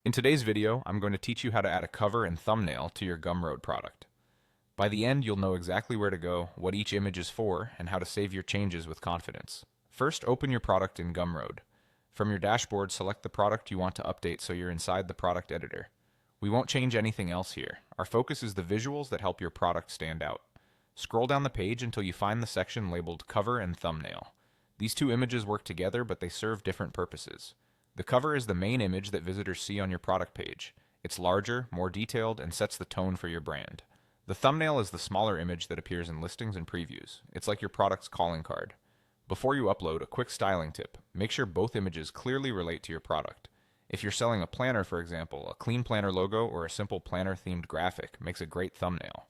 In today's video, I'm going to teach you how to add a cover and thumbnail to your Gumroad product. By the end, you'll know exactly where to go, what each image is for, and how to save your changes with confidence. First, open your product in Gumroad. From your dashboard, select the product you want to update so you're inside the product editor. We won't change anything else here. Our focus is the visuals that help your product stand out. Scroll down the page until you find the section labeled Cover and Thumbnail. These two images work together, but they serve different purposes. The cover is the main image that visitors see on your product page. It's larger, more detailed, and sets the tone for your brand. The thumbnail is the smaller image that appears in listings and previews. It's like your product's calling card. Before you upload, a quick styling tip. Make sure both images clearly relate to your product. If you're selling a planner, for example, a clean planner logo or a simple planner-themed graphic makes a great thumbnail.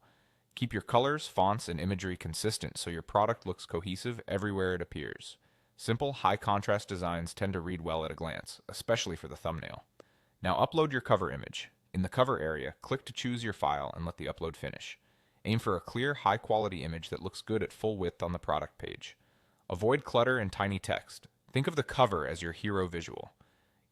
Keep your colors, fonts, and imagery consistent so your product looks cohesive everywhere it appears. Simple, high-contrast designs tend to read well at a glance, especially for the thumbnail. Now upload your cover image. In the cover area, click to choose your file and let the upload finish. Aim for a clear, high-quality image that looks good at full width on the product page. Avoid clutter and tiny text. Think of the cover as your hero visual.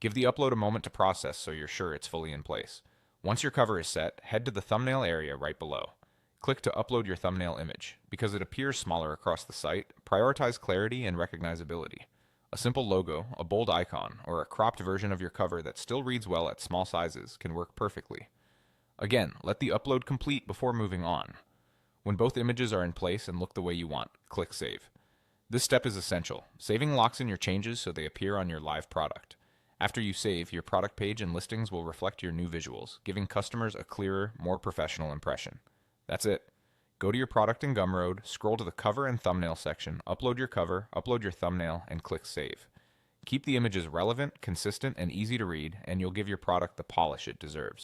Give the upload a moment to process so you're sure it's fully in place. Once your cover is set, head to the thumbnail area right below. Click to upload your thumbnail image. Because it appears smaller across the site, prioritize clarity and recognizability. A simple logo, a bold icon, or a cropped version of your cover that still reads well at small sizes can work perfectly. Again, let the upload complete before moving on. When both images are in place and look the way you want, click Save. This step is essential. Saving locks in your changes so they appear on your live product. After you save, your product page and listings will reflect your new visuals, giving customers a clearer, more professional impression. That's it. Go to your product in Gumroad, scroll to the cover and thumbnail section, upload your cover, upload your thumbnail, and click Save. Keep the images relevant, consistent, and easy to read, and you'll give your product the polish it deserves.